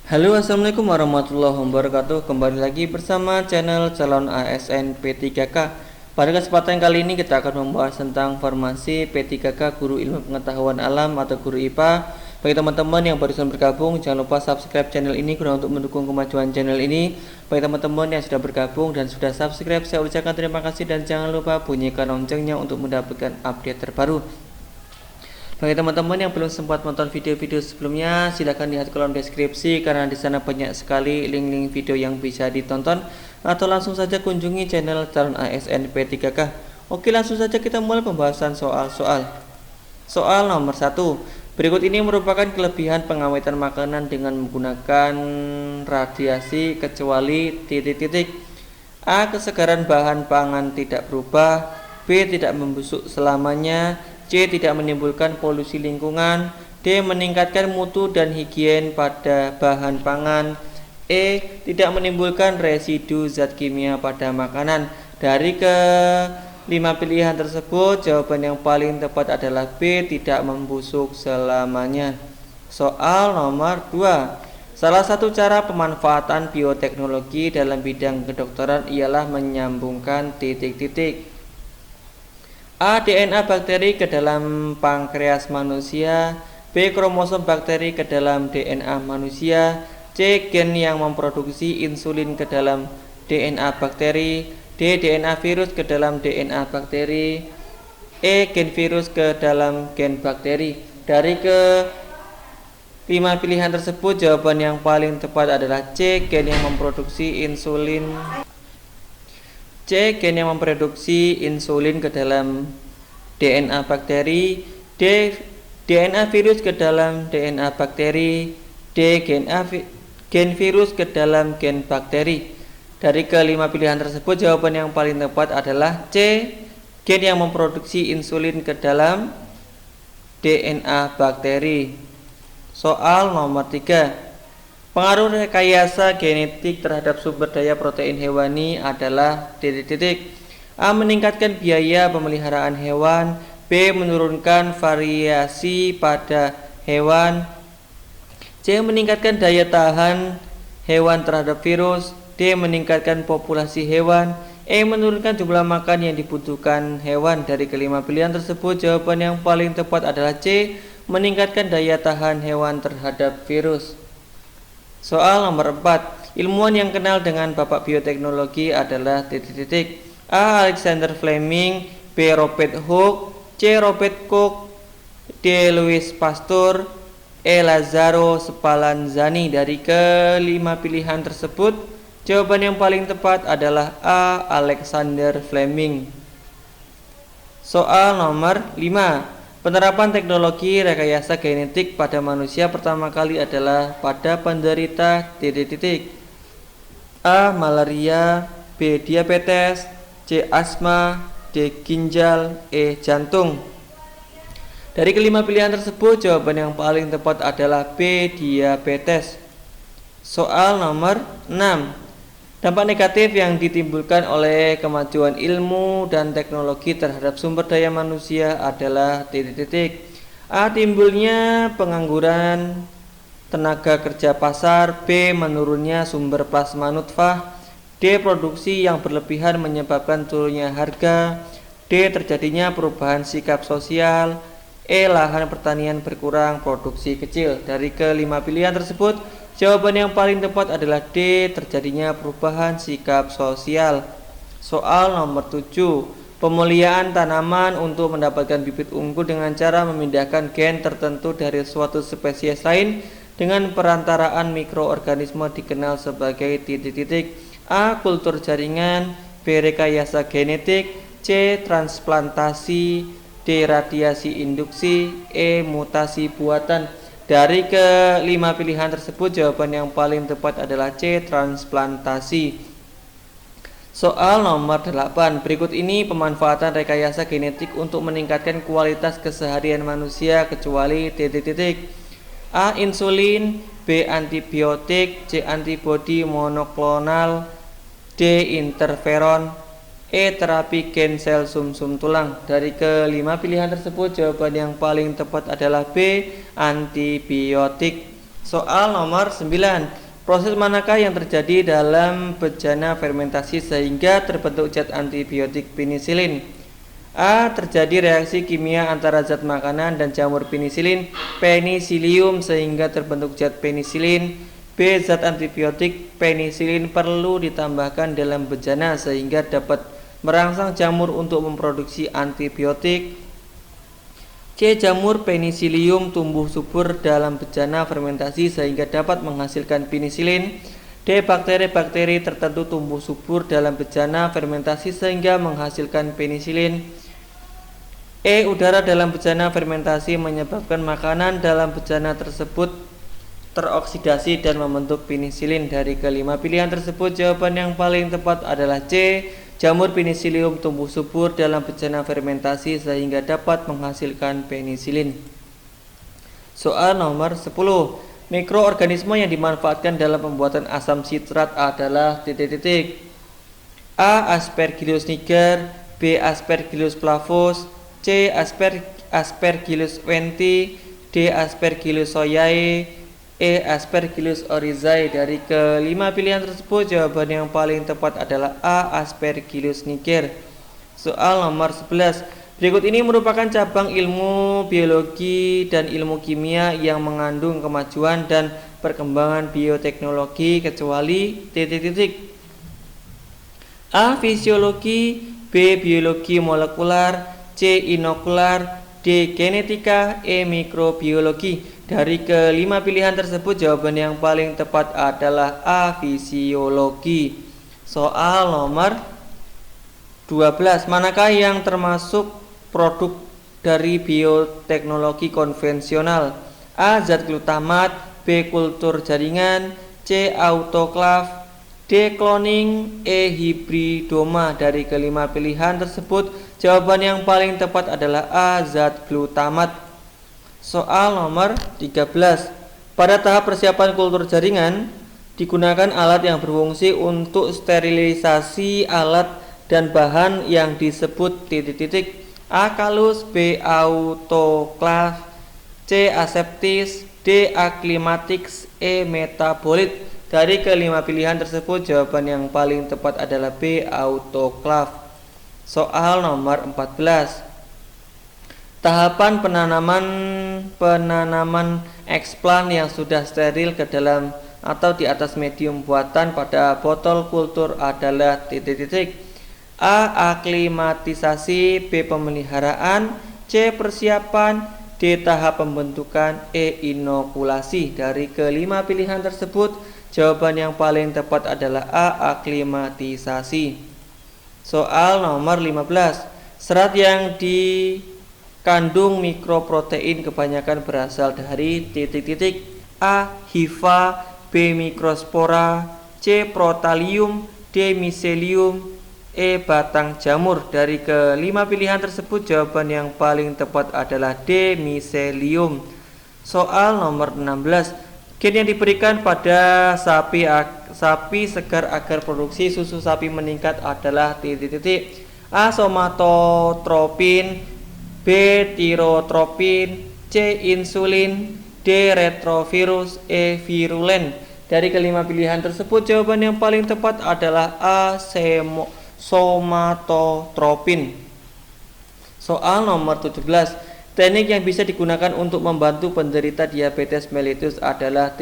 Halo, assalamualaikum warahmatullahi wabarakatuh. Kembali lagi bersama channel calon ASN P3K. Pada kesempatan kali ini kita akan membahas tentang formasi P3K Guru Ilmu Pengetahuan Alam atau Guru IPA. Bagi teman-teman yang barusan bergabung, jangan lupa subscribe channel ini guna untuk mendukung kemajuan channel ini. Bagi teman-teman yang sudah bergabung dan sudah subscribe, saya ucapkan terima kasih dan jangan lupa bunyikan loncengnya untuk mendapatkan update terbaru. Bagi teman-teman yang belum sempat menonton video-video sebelumnya, silahkan lihat kolom deskripsi karena di sana banyak sekali link-link video yang bisa ditonton, atau langsung saja kunjungi channel calon ASN P3K. Oke, langsung saja kita mulai pembahasan soal-soal. Soal nomor 1. Berikut ini merupakan kelebihan pengawetan makanan dengan menggunakan radiasi kecuali titik-titik. A. Kesegaran bahan pangan tidak berubah. B. Tidak membusuk selamanya. C. Tidak menimbulkan polusi lingkungan. D. Meningkatkan mutu dan higien pada bahan pangan. E. Tidak menimbulkan residu zat kimia pada makanan. Dari kelima pilihan tersebut, jawaban yang paling tepat adalah B. Tidak membusuk selamanya. Soal nomor 2. Salah satu cara pemanfaatan bioteknologi dalam bidang kedokteran ialah menyambungkan titik-titik. A. DNA bakteri ke dalam pankreas manusia. B. Kromosom bakteri ke dalam DNA manusia. C. Gen yang memproduksi insulin ke dalam DNA bakteri. D. DNA virus ke dalam DNA bakteri. E. Gen virus ke dalam gen bakteri. Dari ke 5 pilihan tersebut, jawaban yang paling tepat adalah C. Gen yang memproduksi insulin. C. Gen yang memproduksi insulin ke dalam DNA bakteri. D. DNA virus ke dalam DNA bakteri. D. Gen virus ke dalam gen bakteri. Dari kelima pilihan tersebut, jawaban yang paling tepat adalah C. Gen yang memproduksi insulin ke dalam DNA bakteri. Soal nomor 3. Pengaruh rekayasa genetik terhadap sumber daya protein hewani adalah titik-titik. A. Meningkatkan biaya pemeliharaan hewan. B. Menurunkan variasi pada hewan. C. Meningkatkan daya tahan hewan terhadap virus. D. Meningkatkan populasi hewan. E. Menurunkan jumlah makan yang dibutuhkan hewan. Dari kelima pilihan tersebut, jawaban yang paling tepat adalah C. Meningkatkan daya tahan hewan terhadap virus. Soal nomor 4. Ilmuwan yang kenal dengan bapak bioteknologi adalah titik-titik. A. Alexander Fleming. B. Robert Hooke. C. Robert Koch. D. Louis Pasteur. E. Lazzaro Spallanzani. Dari kelima pilihan tersebut, jawaban yang paling tepat adalah A. Alexander Fleming. Soal nomor 5. Penerapan teknologi rekayasa genetik pada manusia pertama kali adalah pada penderita titik-titik. A. Malaria. B. Diabetes. C. Asma. D. Ginjal. E. Jantung. Dari kelima pilihan tersebut, jawaban yang paling tepat adalah B. Diabetes. Soal nomor 6. Dampak negatif yang ditimbulkan oleh kemajuan ilmu dan teknologi terhadap sumber daya manusia adalah titik-titik. A. Timbulnya pengangguran tenaga kerja pasar. B. Menurunnya sumber plasma nutfah. D. Produksi yang berlebihan menyebabkan turunnya harga. D. Terjadinya perubahan sikap sosial. E. Lahan pertanian berkurang, produksi kecil. Dari kelima pilihan tersebut, jawaban yang paling tepat adalah D. Terjadinya perubahan sikap sosial. Soal nomor 7. Pemuliaan tanaman untuk mendapatkan bibit unggul dengan cara memindahkan gen tertentu dari suatu spesies lain dengan perantaraan mikroorganisme dikenal sebagai titik-titik. A. Kultur jaringan. B. Rekayasa genetik. C. Transplantasi. D. Radiasi induksi. E. Mutasi buatan. Dari kelima pilihan tersebut, jawaban yang paling tepat adalah C. Transplantasi. Soal nomor 8. Berikut ini pemanfaatan rekayasa genetik untuk meningkatkan kualitas keseharian manusia kecuali titik-titik. A. Insulin. B. Antibiotik. C. Antibodi monoklonal. D. Interferon. E. Terapi gen sel sumsum tulang. Dari kelima pilihan tersebut, jawaban yang paling tepat adalah B. Antibiotik. Soal nomor 9. Proses manakah yang terjadi dalam bejana fermentasi sehingga terbentuk zat antibiotik penisilin? A. Terjadi reaksi kimia antara zat makanan dan jamur penisilin penicillium sehingga terbentuk zat penisilin. B. Zat antibiotik penisilin perlu ditambahkan dalam bejana sehingga dapat merangsang jamur untuk memproduksi antibiotik. C. Jamur penicillium tumbuh subur dalam bejana fermentasi sehingga dapat menghasilkan penisilin. D. Bakteri-bakteri tertentu tumbuh subur dalam bejana fermentasi sehingga menghasilkan penisilin. E. Udara dalam bejana fermentasi menyebabkan makanan dalam bejana tersebut teroksidasi dan membentuk penisilin. Dari kelima pilihan tersebut, jawaban yang paling tepat adalah C. Jamur penicillium tumbuh subur dalam bejana fermentasi sehingga dapat menghasilkan penisilin. Soal nomor 10. Mikroorganisme yang dimanfaatkan dalam pembuatan asam sitrat adalah A. Aspergillus niger, B. Aspergillus flavus, C. Aspergillus wenti, D. Aspergillus soyae, E. Aspergillus oryzae. Dari kelima pilihan tersebut, jawaban yang paling tepat adalah A. Aspergillus niger. Soal nomor 11. Berikut ini merupakan cabang ilmu biologi dan ilmu kimia yang mengandung kemajuan dan perkembangan bioteknologi kecuali A. Fisiologi, B. Biologi molekular, C. Inokular, D. Genetika, E. Mikrobiologi. Dari kelima pilihan tersebut, jawaban yang paling tepat adalah A. Fisiologi. Soal nomor 12. Manakah yang termasuk produk dari bioteknologi konvensional? A. Zat glutamat, B. Kultur jaringan, C. Autoklav, D. Cloning, E. Hibridoma. Dari kelima pilihan tersebut, jawaban yang paling tepat adalah A. Zat glutamat. Soal nomor 13. Pada tahap persiapan kultur jaringan, digunakan alat yang berfungsi untuk sterilisasi alat dan bahan yang disebut A. Kalus, B. Autoklav, C. Aseptis, D. Aklimatix, E. Metabolit. Dari kelima pilihan tersebut, jawaban yang paling tepat adalah B. Autoklav. Soal nomor 14. Tahapan penanaman eksplan yang sudah steril ke dalam atau di atas medium buatan pada botol kultur adalah A. Aklimatisasi, B. Pemeliharaan, C. Persiapan, D. Tahap pembentukan, E. Inokulasi. Dari kelima pilihan tersebut, jawaban yang paling tepat adalah A. Aklimatisasi. Soal nomor 15. Serat yang kandung mikroprotein kebanyakan berasal dari A. Hifa, B. Mikrospora, C. Protalium, D. Mycelium, E. Batang jamur. Dari kelima pilihan tersebut, jawaban yang paling tepat adalah D. Mycelium. Soal nomor 16. Gen yang diberikan pada sapi segar agar produksi susu sapi meningkat adalah A. Somatotropin, B. Tirotropin, C. Insulin, D. Retrovirus, E. Virulen. Dari kelima pilihan tersebut, jawaban yang paling tepat adalah A. Somatotropin. Soal nomor 17. Teknik yang bisa digunakan untuk membantu penderita diabetes mellitus adalah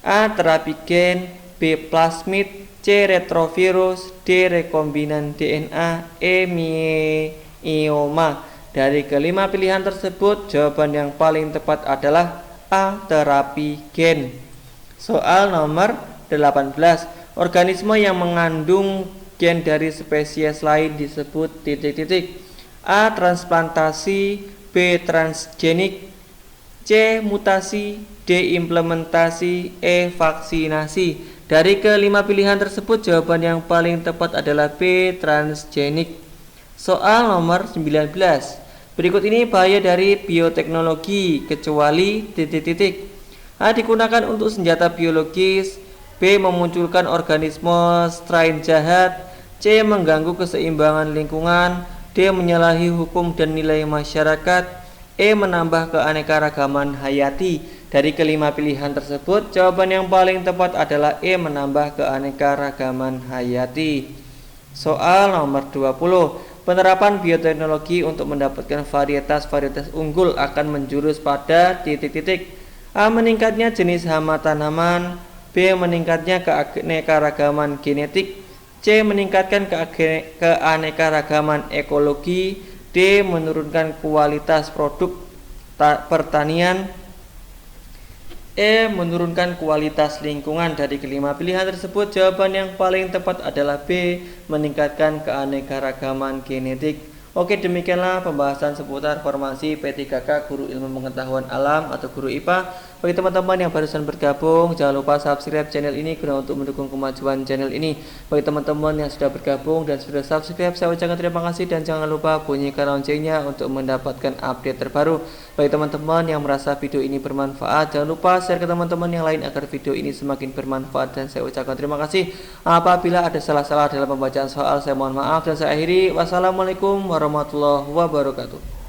A. Terapi gen, B. Plasmid, C. Retrovirus, D. Rekombinan DNA, E. Myeloma. Dari kelima pilihan tersebut, jawaban yang paling tepat adalah A. Terapi gen. Soal nomor 18. Organisme yang mengandung gen dari spesies lain disebut A. Transplantasi, B. Transgenik, C. Mutasi, D. Implementasi, E. Vaksinasi. Dari kelima pilihan tersebut, jawaban yang paling tepat adalah B. Transgenik. Soal nomor 19. Berikut ini bahaya dari bioteknologi kecuali A. Digunakan untuk senjata biologis, B. Memunculkan organisme strain jahat, C. Mengganggu keseimbangan lingkungan, D. Menyalahi hukum dan nilai masyarakat, E. Menambah keanekaragaman hayati. Dari kelima pilihan tersebut, jawaban yang paling tepat adalah E, menambah keanekaragaman hayati. Soal nomor 20. Penerapan bioteknologi untuk mendapatkan varietas-varietas unggul akan menjurus pada titik-titik. A, meningkatnya jenis hama tanaman. B, meningkatnya keanekaragaman genetik. C, meningkatkan keanekaragaman ekologi. D, menurunkan kualitas produk pertanian. E, menurunkan kualitas lingkungan. Dari kelima pilihan tersebut, jawaban yang paling tepat adalah B, meningkatkan keanekaragaman genetik. Oke, demikianlah pembahasan seputar formasi P3K Guru Ilmu Pengetahuan Alam atau Guru IPA. Bagi teman-teman yang barusan bergabung, jangan lupa subscribe channel ini guna untuk mendukung kemajuan channel ini. Bagi teman-teman yang sudah bergabung dan sudah subscribe, saya ucapkan terima kasih dan jangan lupa bunyikan loncengnya untuk mendapatkan update terbaru. Bagi teman-teman yang merasa video ini bermanfaat, jangan lupa share ke teman-teman yang lain agar video ini semakin bermanfaat dan saya ucapkan terima kasih. Apabila ada salah-salah dalam pembacaan soal, saya mohon maaf dan saya akhiri. Wassalamualaikum warahmatullahi wabarakatuh.